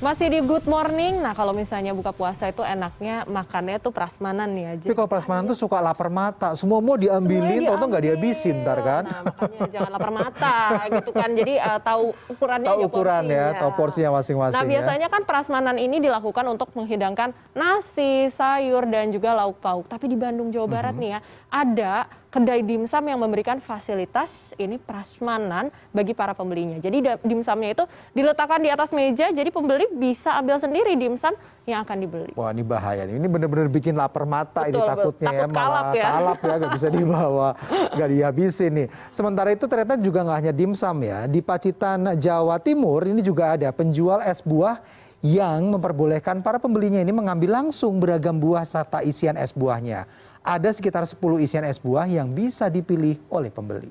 Masih di Good Morning. Nah, kalau misalnya buka puasa itu enaknya makannya tuh prasmanan nih aja. Tapi kalau prasmanan tuh suka lapar mata. Semua mau diambilin, tau-tau nggak dihabisin ntar kan. Nah, makanya jangan lapar mata gitu kan. Jadi tahu ukurannya Tahu aja ukuran ya, porsinya. tahu porsinya masing-masing. Nah, biasanya kan prasmanan ini dilakukan untuk menghidangkan nasi, sayur, dan juga lauk pauk. Tapi di Bandung, Jawa Barat nih ya, ada kedai dimsum yang memberikan fasilitas ini prasmanan bagi para pembelinya. Jadi dimsumnya itu diletakkan di atas meja, jadi pembeli bisa ambil sendiri dimsum yang akan dibeli. Wah, ini bahaya nih. Ini bener-bener bikin lapar mata. Betul, ini takutnya takut ya, malah kalap ya, nggak bisa dibawa, nggak dihabisin nih. Sementara itu ternyata juga nggak hanya dimsum ya. Di Pacitan, Jawa Timur ini juga ada penjual es buah yang memperbolehkan para pembelinya ini mengambil langsung beragam buah serta isian es buahnya. Ada sekitar 10 isian es buah yang bisa dipilih oleh pembeli.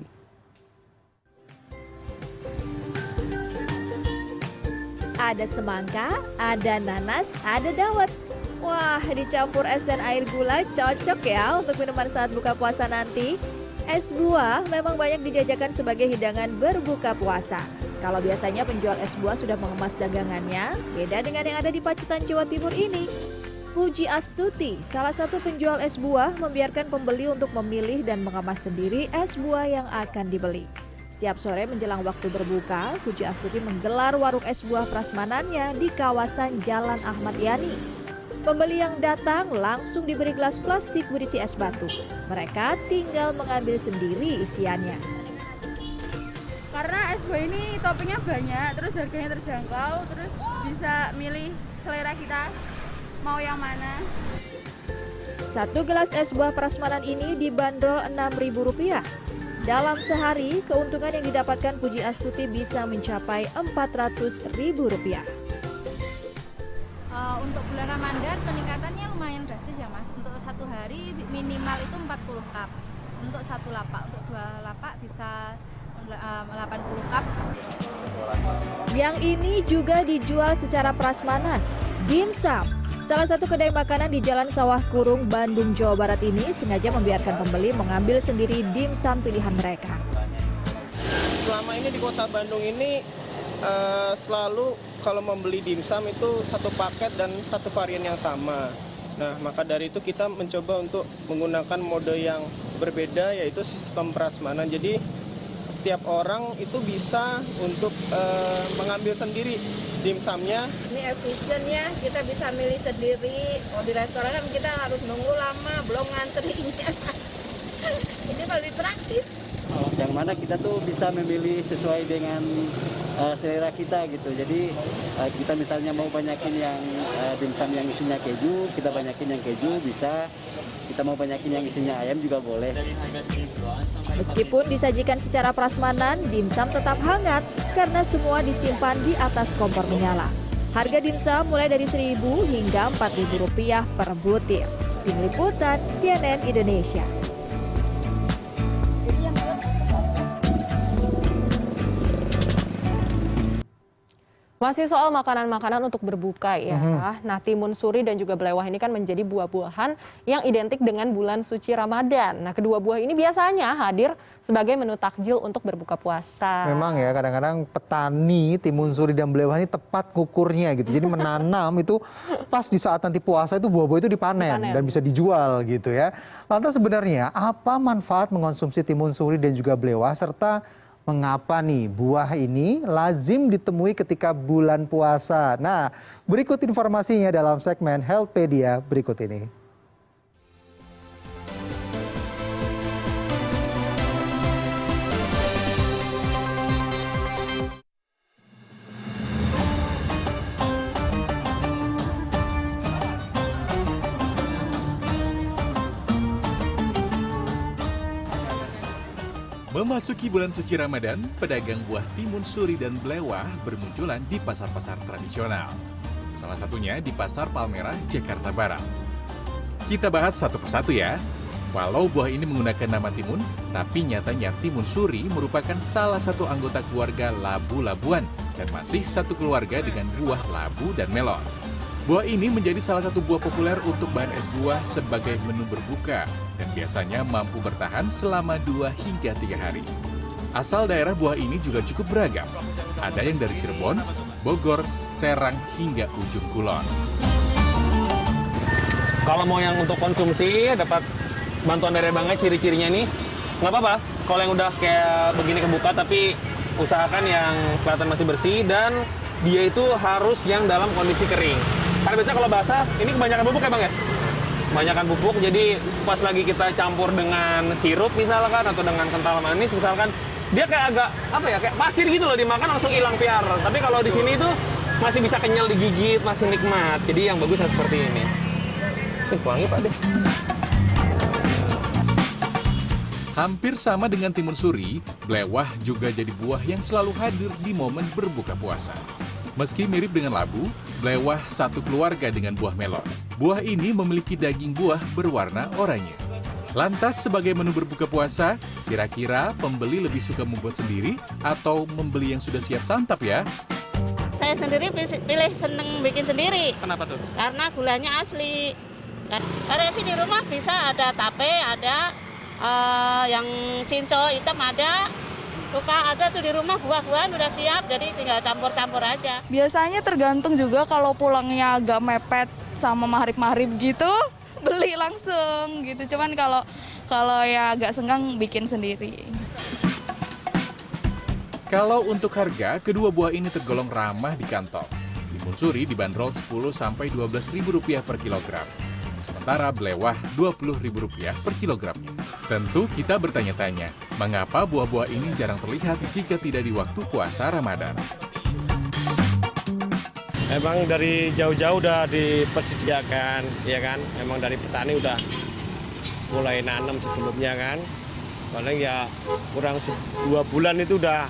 Ada semangka, ada nanas, ada dawet. Wah, dicampur es dan air gula cocok ya untuk minuman saat buka puasa nanti. Es buah memang banyak dijajakan sebagai hidangan berbuka puasa. Kalau biasanya penjual es buah sudah mengemas dagangannya, beda dengan yang ada di Pacitan, Jawa Timur ini. Puji Astuti, salah satu penjual es buah, membiarkan pembeli untuk memilih dan mengemas sendiri es buah yang akan dibeli. Setiap sore menjelang waktu berbuka, Puji Astuti menggelar warung es buah prasmanannya di kawasan Jalan Ahmad Yani. Pembeli yang datang langsung diberi gelas plastik berisi es batu. Mereka tinggal mengambil sendiri isiannya. Karena es buah ini toppingnya banyak, terus harganya terjangkau, terus bisa milih selera kita mau yang mana. Satu gelas es buah prasmanan ini dibanderol Rp6.000. Dalam sehari, keuntungan yang didapatkan Puji Astuti bisa mencapai Rp400.000. Untuk bulan Ramadan peningkatannya lumayan drastis ya Mas. Untuk satu hari minimal itu 40 cup. Untuk satu lapak, untuk dua lapak bisa 80 cup. Yang ini juga dijual secara prasmanan, dimsum. Salah satu kedai makanan di Jalan Sawah Kurung, Bandung, Jawa Barat ini sengaja membiarkan pembeli mengambil sendiri dimsum pilihan mereka. Selama ini di kota Bandung ini selalu kalau membeli dimsum itu satu paket dan satu varian yang sama. Nah, maka dari itu kita mencoba untuk menggunakan mode yang berbeda, yaitu sistem prasmanan. Jadi setiap orang itu bisa untuk mengambil sendiri dimsumnya. Ini efisiennya, kita bisa milih sendiri. Kalau di restoran kan kita harus nunggu lama, belum ngantrinya. Ini lebih praktis. Yang mana kita tuh bisa memilih sesuai dengan selera kita gitu. Jadi kita misalnya mau banyakin yang dimsum yang isinya keju, kita banyakin yang keju bisa. Kita mau banyakin yang isinya ayam juga boleh. Meskipun disajikan secara prasmanan, dimsum tetap hangat karena semua disimpan di atas kompor menyala. Harga dimsum mulai dari Rp1.000 hingga Rp4.000 per butir. Tim Liputan CNN Indonesia. Masih soal makanan-makanan untuk berbuka ya. Nah, timun suri dan juga belewah ini kan menjadi buah-buahan yang identik dengan bulan suci Ramadan. Nah, kedua buah ini biasanya hadir sebagai menu takjil untuk berbuka puasa. Memang ya, kadang-kadang petani timun suri dan belewah ini tepat ngukurnya gitu. Jadi menanam itu pas di saat nanti puasa itu buah-buah itu dipanen dan bisa dijual gitu ya. Lantas sebenarnya apa manfaat mengonsumsi timun suri dan juga belewah, serta mengapa nih buah ini lazim ditemui ketika bulan puasa? Nah, berikut informasinya dalam segmen Healthpedia berikut ini. Memasuki bulan suci Ramadan, pedagang buah timun suri dan belewah bermunculan di pasar-pasar tradisional. Salah satunya di Pasar Palmerah, Jakarta Barat. Kita bahas satu persatu ya. Walau buah ini menggunakan nama timun, tapi nyatanya timun suri merupakan salah satu anggota keluarga labu-labuan dan masih satu keluarga dengan buah labu dan melon. Buah ini menjadi salah satu buah populer untuk bahan es buah sebagai menu berbuka dan biasanya mampu bertahan selama 2 hingga 3 hari. Asal daerah buah ini juga cukup beragam. Ada yang dari Cirebon, Bogor, Serang, hingga ujung Kulon. Kalau mau yang untuk konsumsi, dapat bantuan dari abangnya, ciri-cirinya nih, nggak apa-apa. Kalau yang udah kayak begini kebuka, tapi usahakan yang kelihatan masih bersih, dan dia itu harus yang dalam kondisi kering. Karena biasanya kalau basah, ini kebanyakan bubuk ya Bang ya? Kebanyakan bubuk, jadi pas lagi kita campur dengan sirup misalkan, atau dengan kental manis misalkan, dia kayak agak, apa ya, kayak pasir gitu loh, dimakan langsung hilang piar. Tapi kalau di sini itu masih bisa kenyal digigit, masih nikmat. Jadi yang bagusnya seperti ini. Wangi Pak deh. Hampir sama dengan timun suri, blewah juga jadi buah yang selalu hadir di momen berbuka puasa. Meski mirip dengan labu, blewah satu keluarga dengan buah melon. Buah ini memiliki daging buah berwarna oranye. Lantas sebagai menu berbuka puasa, kira-kira pembeli lebih suka membuat sendiri atau membeli yang sudah siap santap ya? Saya sendiri pilih seneng bikin sendiri. Kenapa tuh? Karena gulanya asli. Variasi di rumah bisa ada tape, ada yang cinco hitam ada. Suka ada tuh di rumah buah-buahan udah siap, jadi tinggal campur-campur aja. Biasanya tergantung juga kalau pulangnya agak mepet sama maghrib-maghrib gitu, beli langsung gitu. Cuman kalau ya agak senggang bikin sendiri. Kalau untuk harga, kedua buah ini tergolong ramah di kantong. Timun suri dibanderol Rp10-12.000 per kilogram. Sementara blewah Rp20.000 per kilogramnya. Tentu kita bertanya-tanya, mengapa buah-buah ini jarang terlihat jika tidak di waktu puasa Ramadan? Emang dari jauh-jauh udah dipersediakan, ya kan? Emang dari petani udah mulai nanam sebelumnya kan. Paling ya kurang 2 bulan itu udah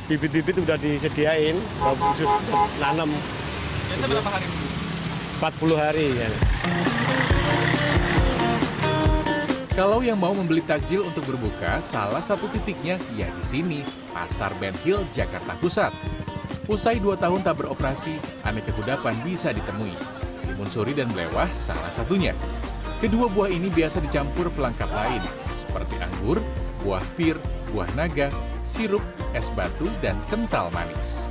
bibit-bibit udah disediain, khusus nanam. Biasa berapa hari? 40 hari ya. Kalau yang mau membeli takjil untuk berbuka, salah satu titiknya ya di sini, Pasar Ben Hill, Jakarta Pusat. Usai 2 tahun tak beroperasi, aneka kudapan bisa ditemui. Timun suri dan blewah salah satunya. Kedua buah ini biasa dicampur pelengkap lain, seperti anggur, buah pir, buah naga, sirup, es batu, dan kental manis.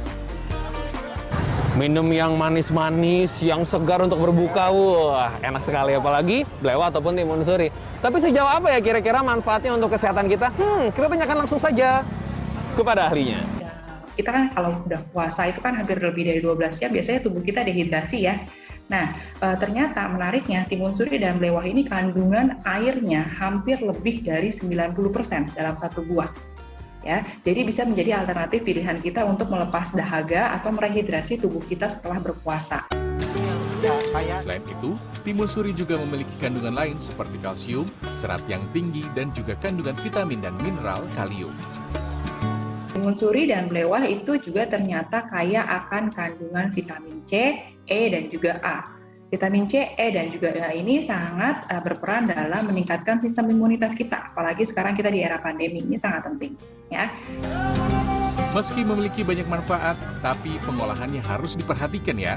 Minum yang manis-manis, yang segar untuk berbuka, wah enak sekali, apalagi blewah ataupun timun suri. Tapi sejauh apa ya kira-kira manfaatnya untuk kesehatan kita? Kita tanyakan langsung saja kepada ahlinya. Kita kan kalau udah puasa itu kan hampir lebih dari 12 jam, biasanya tubuh kita dehidrasi ya. Nah, ternyata menariknya timun suri dan blewah ini kandungan airnya hampir lebih dari 90% dalam satu buah. Ya, jadi bisa menjadi alternatif pilihan kita untuk melepas dahaga atau merehidrasi tubuh kita setelah berpuasa. Selain itu, timun suri juga memiliki kandungan lain seperti kalsium, serat yang tinggi, dan juga kandungan vitamin dan mineral kalium. Timun suri dan blewah itu juga ternyata kaya akan kandungan vitamin C, E, dan juga A. Vitamin C, E, dan juga A ini sangat berperan dalam meningkatkan sistem imunitas kita. Apalagi sekarang kita di era pandemi, ini sangat penting. Ya. Meski memiliki banyak manfaat, tapi pengolahannya harus diperhatikan ya.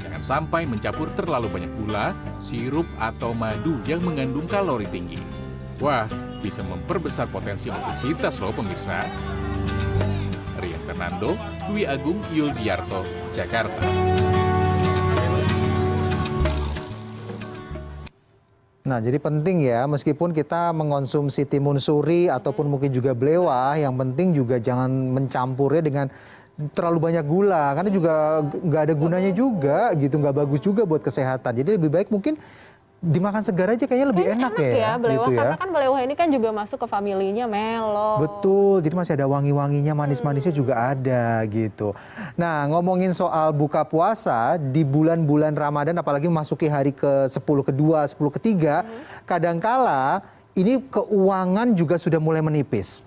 Jangan sampai mencampur terlalu banyak gula, sirup, atau madu yang mengandung kalori tinggi. Wah, bisa memperbesar potensi obesitas loh pemirsa. Rian Fernando, Dwi Agung Yuldiarto, Jakarta. Nah, jadi penting ya, meskipun kita mengonsumsi timun suri ataupun mungkin juga blewah, yang penting juga jangan mencampurnya dengan terlalu banyak gula, karena juga nggak ada gunanya juga gitu, nggak bagus juga buat kesehatan. Jadi lebih baik mungkin dimakan segar aja kayaknya lebih enak ya. Blewah, gitu ya. karena kan blewah ini kan juga masuk ke familinya melon. Betul, jadi masih ada wangi-wanginya, manis-manisnya juga ada gitu. Nah, ngomongin soal buka puasa di bulan-bulan Ramadan, apalagi memasuki hari ke-10 kedua, 10 ketiga, kadangkala ini keuangan juga sudah mulai menipis.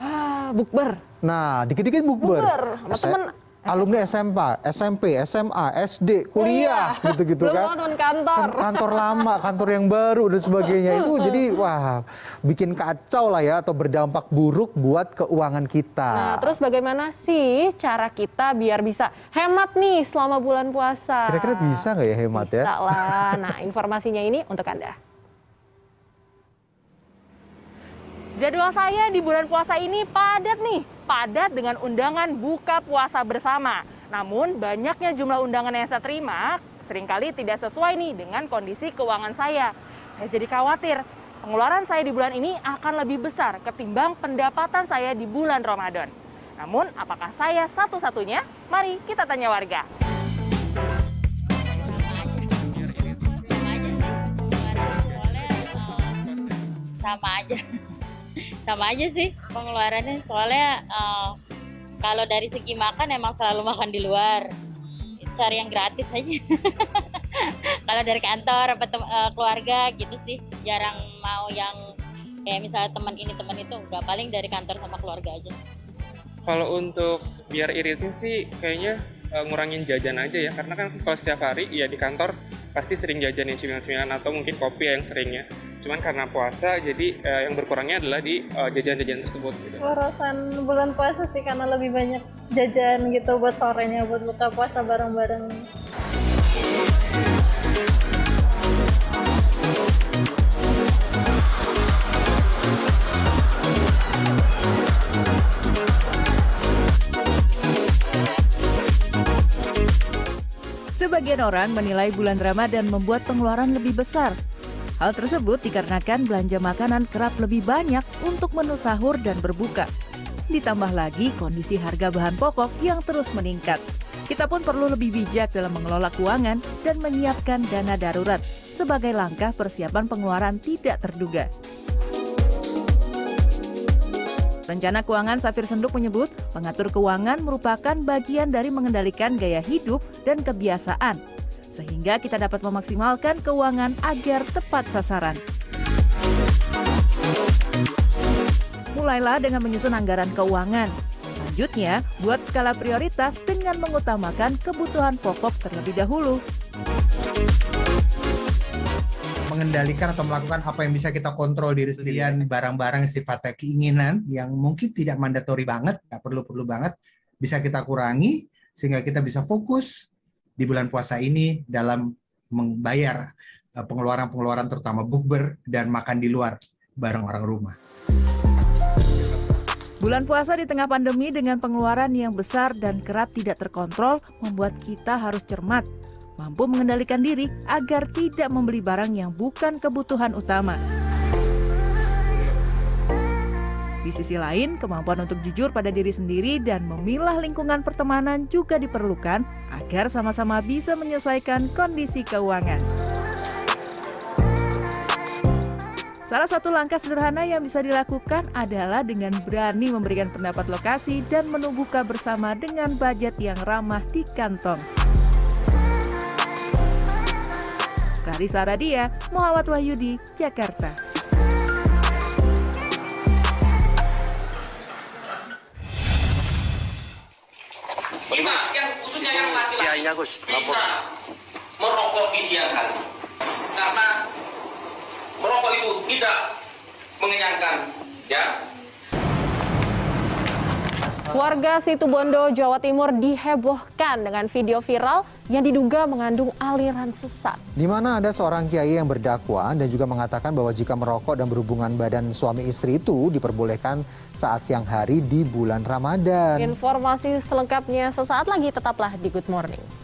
Bukber. Nah, dikit-dikit bukber. Sama temen. Alumni SMP, SMA, SD, kuliah, gitu-gitu kan. Belum teman kantor. Kantor lama, kantor yang baru dan sebagainya itu jadi wah bikin kacau lah ya, atau berdampak buruk buat keuangan kita. Nah, terus bagaimana sih cara kita biar bisa hemat nih selama bulan puasa? Kira-kira bisa nggak ya hemat ya? Bisa lah. Nah, informasinya ini untuk Anda. Jadwal saya di bulan puasa ini padat nih, padat dengan undangan buka puasa bersama. Namun banyaknya jumlah undangan yang saya terima seringkali tidak sesuai nih dengan kondisi keuangan saya. Saya jadi khawatir pengeluaran saya di bulan ini akan lebih besar ketimbang pendapatan saya di bulan Ramadan. Namun apakah saya satu-satunya? Mari kita tanya warga. Sama aja sih pengeluarannya, soalnya kalau dari segi makan emang selalu makan di luar, cari yang gratis aja. Kalau dari kantor apa keluarga gitu sih jarang mau yang kayak misalnya teman ini teman itu, enggak, paling dari kantor sama keluarga aja. Kalau untuk biar iritnya sih kayaknya ngurangin jajan aja ya, karena kan kalau setiap hari ya di kantor pasti sering jajanin cemilan-cemilan atau mungkin kopi yang seringnya. Cuman karena puasa jadi yang berkurangnya adalah di jajan-jajan tersebut gitu. Urusan bulan puasa sih karena lebih banyak jajan gitu buat sorenya, buat buka puasa bareng-bareng. Sebagian orang menilai bulan Ramadan membuat pengeluaran lebih besar. Hal tersebut dikarenakan belanja makanan kerap lebih banyak untuk menu sahur dan berbuka. Ditambah lagi kondisi harga bahan pokok yang terus meningkat. Kita pun perlu lebih bijak dalam mengelola keuangan dan menyiapkan dana darurat sebagai langkah persiapan pengeluaran tidak terduga. Rencana Keuangan Safir Senduk menyebut, mengatur keuangan merupakan bagian dari mengendalikan gaya hidup dan kebiasaan, sehingga kita dapat memaksimalkan keuangan agar tepat sasaran. Mulailah dengan menyusun anggaran keuangan. Selanjutnya, buat skala prioritas dengan mengutamakan kebutuhan pokok terlebih dahulu. Mengendalikan atau melakukan apa yang bisa kita kontrol diri sendiri, barang-barang yang sifatnya keinginan yang mungkin tidak mandatori banget, nggak perlu-perlu banget, bisa kita kurangi sehingga kita bisa fokus di bulan puasa ini dalam membayar pengeluaran-pengeluaran terutama bukber dan makan di luar bareng orang rumah. Bulan puasa di tengah pandemi dengan pengeluaran yang besar dan kerap tidak terkontrol membuat kita harus cermat, mampu mengendalikan diri agar tidak membeli barang yang bukan kebutuhan utama. Di sisi lain, kemampuan untuk jujur pada diri sendiri dan memilah lingkungan pertemanan juga diperlukan agar sama-sama bisa menyesuaikan kondisi keuangan. Salah satu langkah sederhana yang bisa dilakukan adalah dengan berani memberikan pendapat lokasi dan menu buka bersama dengan budget yang ramah di kantong. Clarissa Radia, Muhammad Wahyudi, Jakarta. Nah, yang khususnya yang laki-laki bisa merokok di siang hari. Karena merokok itu tidak mengenyangkan, ya. Warga Situbondo, Jawa Timur dihebohkan dengan video viral yang diduga mengandung aliran sesat. Di mana ada seorang kiai yang berdakwah dan juga mengatakan bahwa jika merokok dan berhubungan badan suami istri itu diperbolehkan saat siang hari di bulan Ramadan. Informasi selengkapnya sesaat lagi, tetaplah di Good Morning.